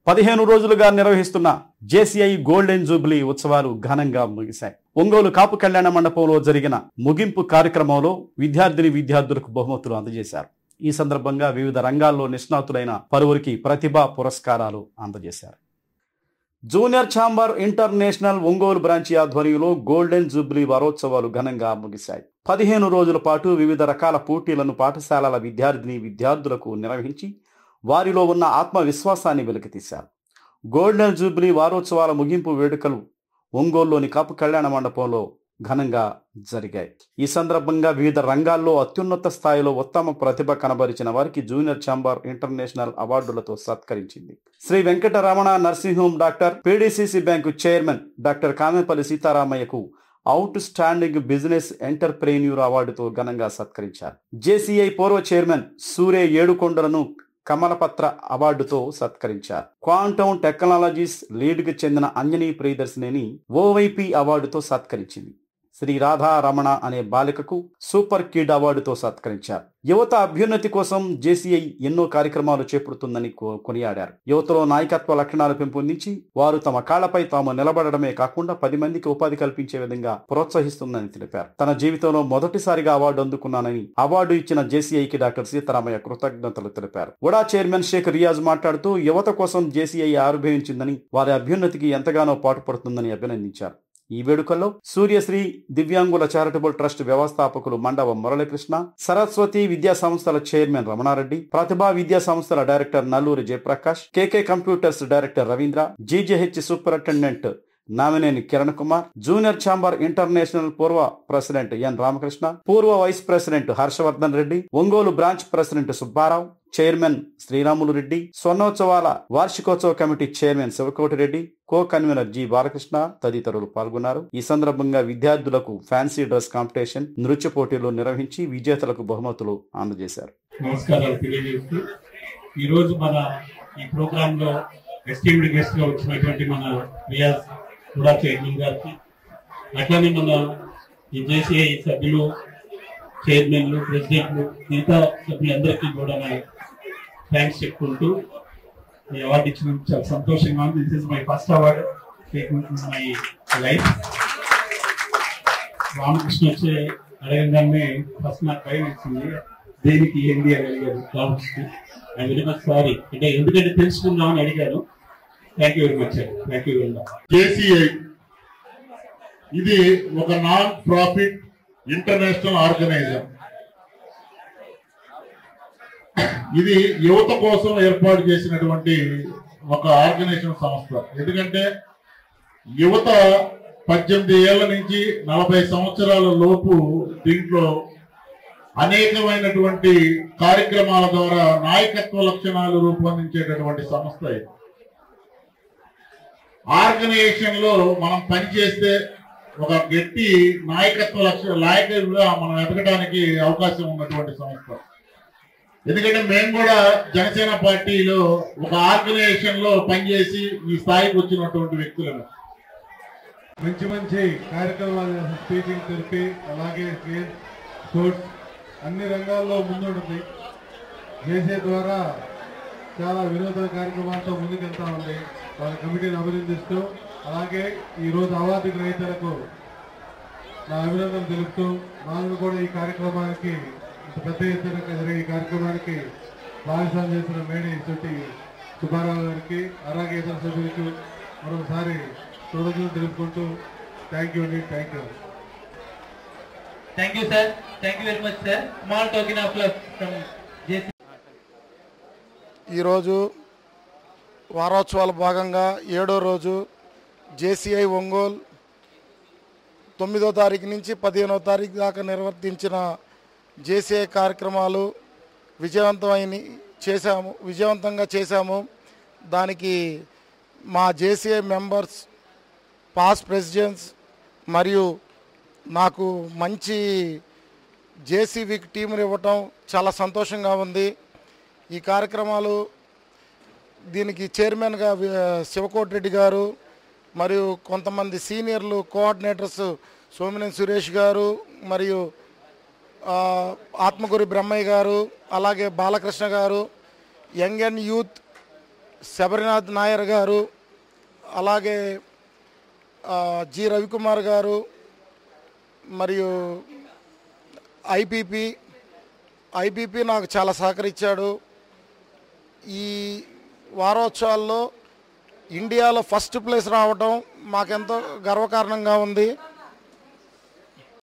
15 రోజులుగా నిర్వహిస్తున్న JCI golden Jubilee ఉత్సవాలు ఘనంగా ముగిశాయి. ఒంగోలు కాపు కళ్యాణ మండపంలో జరిగిన ముగింపు కార్యక్రమంలో విద్యార్థులకు బహుమతులు అందజేశారు. ఈ సందర్భంగా వివిధ రంగాల్లో నిష్ణాతులైన పలువురికి ప్రతిభా పురస్కారాలు అందజేశారు. Junior chamber international Ongole branch ఆధ్వర్యంలో గోల్డెన్ జూబ్లీ వారోత్సవాలు ఘనంగా ముగిశాయి. 15 రోజుల పాటు వివిధ రకాల పోటీలను పాఠశాలల విద్యార్థులకు నిర్వహించి వారిలో ఉన్న ఆత్మవిశ్వాసాన్ని వెలికితీశారు. గోల్డెన్ జూబ్లీ వారోత్సవాల ముగింపు వేడుకలు ఒంగోలులోని కాపు కళ్యాణ మండపంలో ఘనంగా జరిగాయి. ఈ సందర్భంగా వివిధ రంగాల్లో అత్యున్నత స్థాయిలో ఉత్తమ ప్రతిభ కనబరిచిన వారికి జూనియర్ ఛాంబర్ ఇంటర్నేషనల్ అవార్డులతో సత్కరించింది. Shri Venkataramana nursing home doctor, PDCC bank chairman doctor Kamepalli సీతారామయ్యకు అవుట్ స్టాండింగ్ బిజినెస్ ఎంటర్ప్రెన్యూర్ అవార్డుతో ఘనంగా సత్కరించారు. జేసీఐ పూర్వ చైర్మన్ సూరే ఏడుకొండలను కమలపత్ర అవార్డుతో సత్కరించారు. క్వాంటమ్ టెక్నాలజీస్ లీడ్కు చెందిన అంజనీ ప్రియదర్శినిని ఓవైపీ అవార్డుతో సత్కరించింది. శ్రీ రాధా రమణ అనే బాలికకు సూపర్ కిడ్ అవార్డుతో సత్కరించారు. యువత అభ్యున్నతి కోసం జేసీఐ ఎన్నో కార్యక్రమాలు చేపడుతుందని కొనియాడారు. యువతలో నాయకత్వ లక్షణాలు పెంపొందించి వారు తమ కాళ్లపై తాము నిలబడమే కాకుండా 10 మందికి ఉపాధి కల్పించే విధంగా ప్రోత్సహిస్తుందని తెలిపారు. తన జీవితంలో మొదటిసారిగా అవార్డు అందుకున్నానని అవార్డు ఇచ్చిన జేసీఐకి డాక్టర్ సీతారామయ్య కృతజ్ఞతలు తెలిపారు. ఉడా చైర్మన్ షేక్ రియాజ్ మాట్లాడుతూ యువత కోసం జేసీఐ ఆవిర్భవించిందని వారి అభ్యున్నతికి ఎంతగానో పాటుపడుతుందని అభినందించారు. ఈ వేడుకల్లో సూర్యశ్రీ దివ్యాంగుల చారిటబుల్ ట్రస్ట్ వ్యవస్థాపకులు మండవ మురళీకృష్ణ, సరస్వతి విద్యా సంస్థల చైర్మన్ రమణారెడ్డి, ప్రతిభా విద్యా సంస్థల director Nalluri Jayaprakash, KK computers director Ravindra, GGH superintendent Namineni Kiran Kumar, junior chamber international పూర్వ ప్రెసిడెంట్ ఎన్ రామకృష్ణ, పూర్వ vice president Harshavardhan Reddy, Ongole branch president Subbarao, chairman Sriramulu Reddy, స్వర్ణోత్సవాల వార్షికోత్సవ committee chairman Shivakoti Reddy, co convener G Balakrishna తదితరులు పాల్గొన్నారు. ఈ సందర్భంగా విద్యార్థులకు ఫ్యాన్సీ డ్రెస్ కాంపిటీషన్, నృత్య పోటీలు నిర్వహించి విజేతలకు బహుమతులు అందజేశారు. నమస్కారాలు తెలియజేస్తూ ఈరోజు మన ఈ ప్రోగ్రామ్ లో ఎస్టీమ్డ్ గెస్ట్ గా వచ్చినటువంటి మన రియాజ్ కూడా చైర్మన్ గారికి, అట్లానే మన ఈ జేసీఐ సభ్యులు, చైర్మన్లు, ప్రెసిడెంట్లు, మిగతా సభ్యులందరికీ కూడా థ్యాంక్స్ చెప్పుకుంటూ ఈ అవార్డు ఇచ్చినందుకు చాలా సంతోషంగా ఉంది. This is my first award taking in my life. Ramakrishna వచ్చి అడగగానే ఫస్ట్ నాకు భయం వేసింది, దేనికి ఏంటి అని అడిగారు Ramakrishna. I very much sorry, అంటే ఎందుకంటే తెలుసుకుందామని అడిగాను. Thank you very much. Thank you very much. JCI ఇది ఒక నాన్ ప్రాఫిట్ ఇంటర్నేషనల్ ఆర్గనైజేషన్. ఇది యువత కోసం ఏర్పాటు చేసినటువంటి ఒక ఆర్గనైజేషన్ సంస్థ. ఎందుకంటే యువత 18 ఏళ్ల నుంచి 40 సంవత్సరాల లోపు దీంట్లో అనేకమైనటువంటి కార్యక్రమాల ద్వారా నాయకత్వ లక్షణాలు రూపొందించేటటువంటి సంస్థ. ఆర్గనైజేషన్ లో మనం పనిచేస్తే ఒక గట్టి నాయకులుగా మనం ఎదగడానికి అవకాశం ఉన్నటువంటి సంస్థ. ఎందుకంటే మేము కూడా జనసేన పార్టీలో ఒక ఆర్గనైజేషన్ లో పనిచేసి ఈ స్థాయికి వచ్చినటువంటి వ్యక్తులను మంచి మంచి కార్యక్రమాలు, స్పీచింగ్ థెరపీ, అలాగే గేమ్స్, స్పోర్ట్స్ అన్ని రంగాల్లో ముందుంటుంది. జేసీ ద్వారా చాలా వినూతన కార్యక్రమాలతో ముందుకెళ్తా ఉంది. వాళ్ళ కమిటీని అభినందిస్తూ, అలాగే ఈరోజు అవార్డు గ్రహీతలకు నా అభినందనలు తెలుపుతూ, నాకు కూడా ఈ కార్యక్రమానికి పెద్ద ఎత్తున జరిగే ఈ కార్యక్రమానికి భాగస్వామ్యం చేసిన మేడి తోటి సుబ్బారావు గారికి, అలాగే ఇతర సభ్యులకు మరొకసారి కృతజ్ఞతలు తెలుపుకుంటూ థ్యాంక్ యూ అండి. Thank you. Thank you sir. Thank you very much sir. Small token of love from JC. ఈరోజు వారోత్సవాల భాగంగా 7వ రోజు జేసీఐ ఒంగోలు 9వ తారీఖు నుంచి 15వ తారీఖు దాకా నిర్వర్తించిన జేసీఐ కార్యక్రమాలు విజయవంతంగా చేశాము. దానికి మా జేసీఐ మెంబర్స్, పాస్ట్ ప్రెసిడెంట్స్ మరియు నాకు మంచి జేసీవీకి టీములు ఇవ్వటం చాలా సంతోషంగా ఉంది. ఈ కార్యక్రమాలు దీనికి చైర్మన్గా శివకోటిరెడ్డి గారు మరియు కొంతమంది సీనియర్లు, కోఆర్డినేటర్స్ సోమినేని సురేష్ గారు మరియు ఆత్మకూరి బ్రహ్మయ్య గారు, అలాగే బాలకృష్ణ గారు, young and youth Sabarinath Nair గారు, అలాగే జి రవికుమార్ గారు, మరియు ఐపీపీ నాకు చాలా సహకరించాడు. ఈ వారోత్సవాల్లో ఇండియాలో ఫస్ట్ ప్లేస్ రావడం మాకెంతో గర్వకారణంగా ఉంది.